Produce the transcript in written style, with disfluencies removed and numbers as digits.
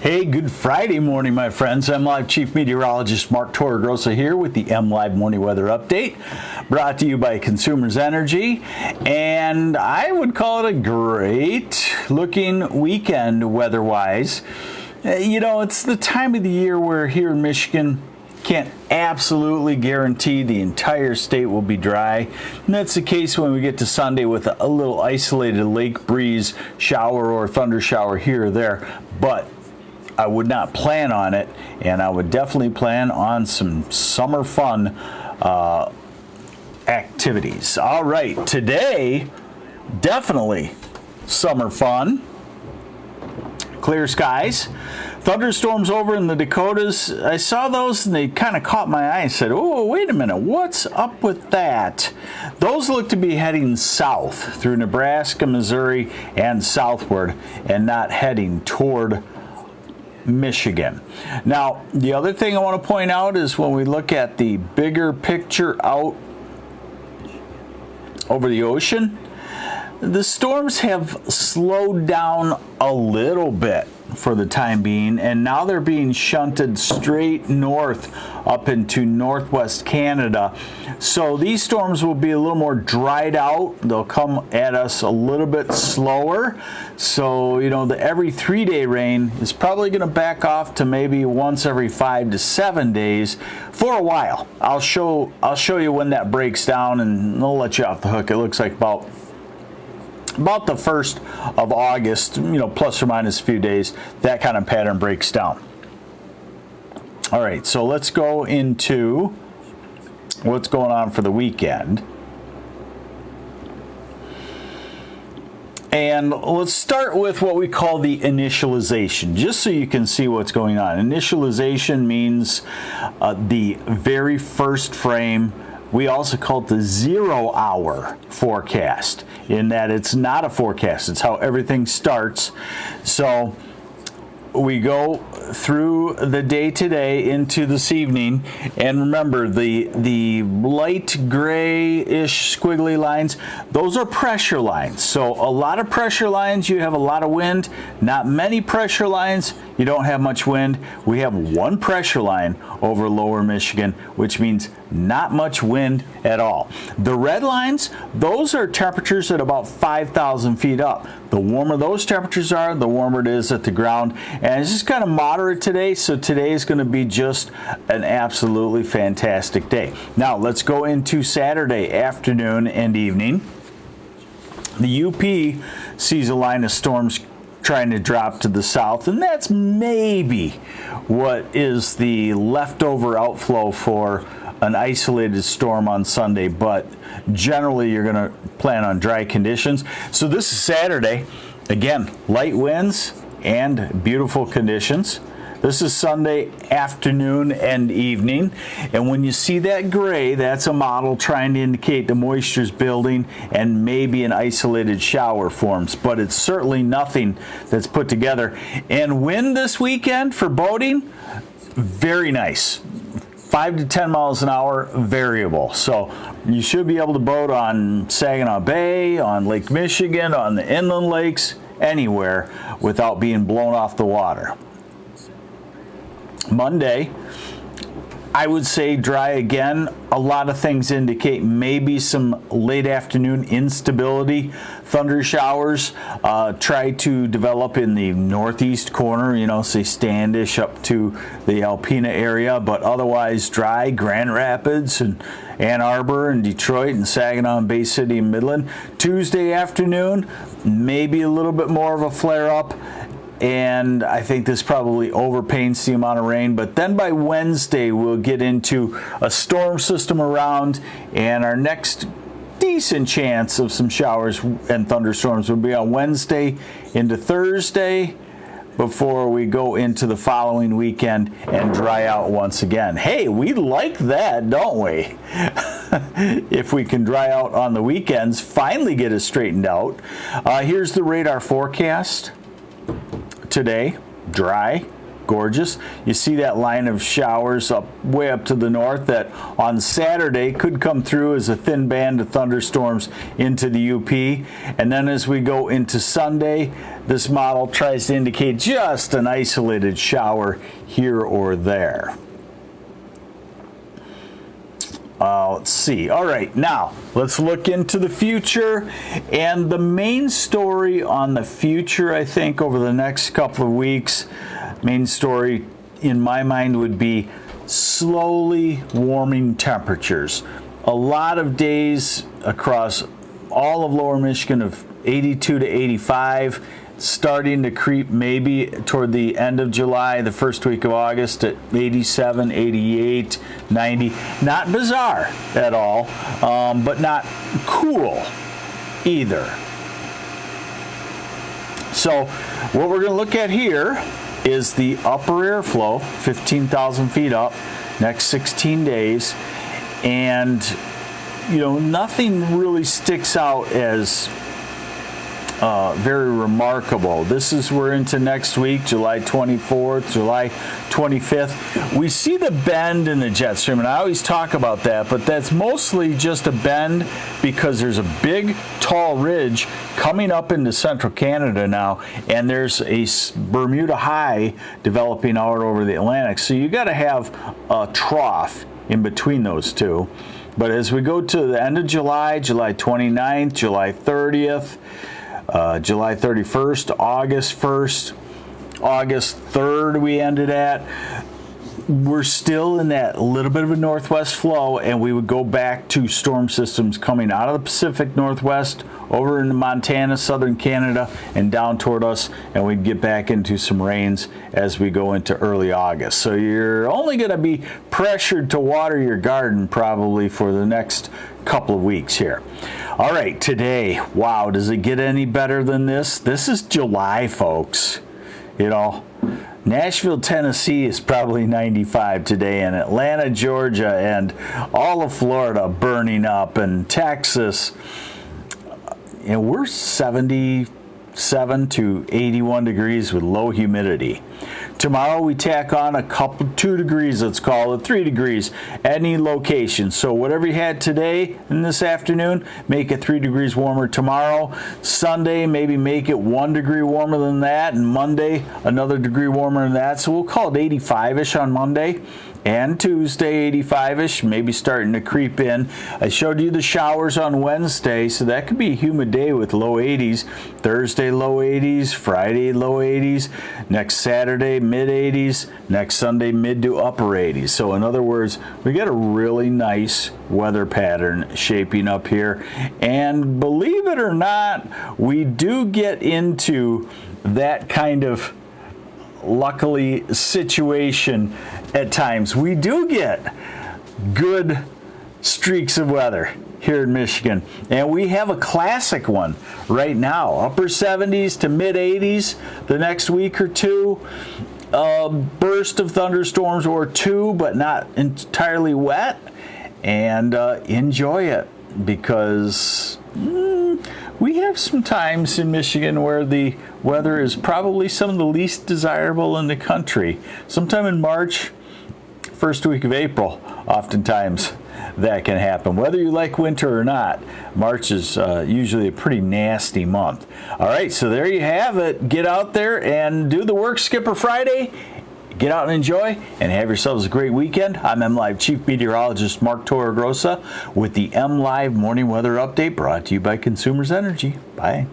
Hey, good Friday morning, my friends. MLive Chief Meteorologist Mark Torregrossa here with the MLive Morning Weather Update, brought to you by Consumers Energy. And I would call it a great looking weekend weather-wise. You know, it's the time of the year where here in Michigan, can't absolutely guarantee the entire state will be dry. And that's the case when we get to Sunday with a little isolated lake breeze shower or thunder shower here or there. But I would not plan on it, and I would definitely plan on some summer fun activities. All right, today, definitely summer fun. Clear skies. Thunderstorms over in the Dakotas. I saw those and they kind of caught my eye and said, oh, wait a minute, what's up with that? Those look to be heading south through Nebraska, Missouri, and southward, and not heading toward Michigan. Now, the other thing I want to point out is when we look at the bigger picture out over the ocean, the storms have slowed down a little bit for the time being, and now they're being shunted straight north up into northwest Canada. So these storms will be a little more dried out. They'll come at us a little bit slower. So, you know, the every 3-day rain is probably going to back off to maybe once every 5 to 7 days for a while. I'll show you when that breaks down, and I'll let you off the hook. It looks like about the 1st of August, you know, plus or minus a few days, that kind of pattern breaks down. All right, so let's go into what's going on for the weekend. And let's start with what we call the initialization, just so you can see what's going on. Initialization means the very first frame. We also call it the 0-hour forecast, in that it's not a forecast. It's how everything starts. So we go through the day today into this evening, and remember the light gray-ish squiggly lines, those are pressure lines. So a lot of pressure lines, you have a lot of wind. Not many pressure lines, you don't have much wind. We have one pressure line over lower Michigan, which means not much wind at all. The red lines, those are temperatures at about 5,000 feet up. The warmer those temperatures are, the warmer it is at the ground. And it's just kind of moderate today, so today is going to be just an absolutely fantastic day. Now, let's go into Saturday afternoon and evening. The UP sees a line of storms trying to drop to the south, and that's maybe what is the leftover outflow for an isolated storm on Sunday, but generally you're going to plan on dry conditions. So this is Saturday. Again, light winds and beautiful conditions. This is Sunday afternoon and evening, and when you see that gray, that's a model trying to indicate the moisture's building and maybe an isolated shower forms, but it's certainly nothing that's put together. And wind this weekend for boating, very nice. 5 to 10 miles an hour, variable. So you should be able to boat on Saginaw Bay, on Lake Michigan, on the inland lakes, anywhere without being blown off the water. Monday, I would say dry again. A lot of things indicate maybe some late afternoon instability. Thunder showers try to develop in the northeast corner, you know, say Standish up to the Alpena area, but otherwise dry. Grand Rapids and Ann Arbor and Detroit and Saginaw and Bay City and Midland. Tuesday afternoon, maybe a little bit more of a flare-up. And I think this probably overpaints the amount of rain. But then by Wednesday, we'll get into a storm system around, and our next decent chance of some showers and thunderstorms will be on Wednesday into Thursday before we go into the following weekend and dry out once again. Hey, we like that, don't we? If we can dry out on the weekends, finally get it straightened out. Here's the radar forecast. Today, dry, gorgeous. You see that line of showers way up to the north that on Saturday could come through as a thin band of thunderstorms into the UP. And then as we go into Sunday, this model tries to indicate just an isolated shower here or there. Let's see. All right, now let's look into the future. And the main story on the future, I think, over the next couple of weeks, main story in my mind would be slowly warming temperatures. A lot of days across all of lower Michigan of 82 to 85. Starting to creep maybe toward the end of July, the first week of August at 87, 88, 90. Not bizarre at all, but not cool either. So what we're going to look at here is the upper airflow, 15,000 feet up, next 16 days. And, you know, nothing really sticks out as very remarkable. We're into next week, July 24th, July 25th. We see the bend in the jet stream, and I always talk about that, but that's mostly just a bend because there's a big, tall ridge coming up into central Canada now, and there's a Bermuda high developing out over the Atlantic. So you got to have a trough in between those two. But as we go to the end of July, July 29th, July 30th, July 31st, August 1st, August 3rd we ended at. We're still in that little bit of a northwest flow, and we would go back to storm systems coming out of the Pacific Northwest over into Montana, southern Canada, and down toward us, and we'd get back into some rains as we go into early August. So you're only going to be pressured to water your garden probably for the next couple of weeks here. All right, today, wow, does it get any better than this? This is July, folks. You know, Nashville, Tennessee is probably 95 today, and Atlanta, Georgia, and all of Florida burning up, and Texas. And we're 77 to 81 degrees with low humidity. Tomorrow we tack on a couple, 2 degrees, let's call it 3 degrees, any location. So whatever you had today and this afternoon, make it 3 degrees warmer tomorrow. Sunday, maybe make it 1 degree warmer than that, and Monday, another degree warmer than that. So we'll call it 85-ish on Monday. And Tuesday, 85-ish, maybe starting to creep in. I showed you the showers on Wednesday, so that could be a humid day with low 80s. Thursday, low 80s. Friday, low 80s. Next Saturday, mid 80s. Next Sunday, mid to upper 80s. So in other words, we got a really nice weather pattern shaping up here. And believe it or not, we do get into that kind of luckily situation at times. We do get good streaks of weather here in Michigan, and we have a classic one right now, upper 70s to mid 80s the next week or two. A burst of thunderstorms or two, but not entirely wet, and enjoy it, because we have some times in Michigan where the weather is probably some of the least desirable in the country. Sometime in March, first week of April, oftentimes that can happen. Whether you like winter or not, March is usually a pretty nasty month. All right, so there you have it. Get out there and do the work, Skipper Friday. Get out and enjoy, and have yourselves a great weekend. I'm MLive Chief Meteorologist Mark Torregrossa with the MLive Morning Weather Update, brought to you by Consumers Energy. Bye.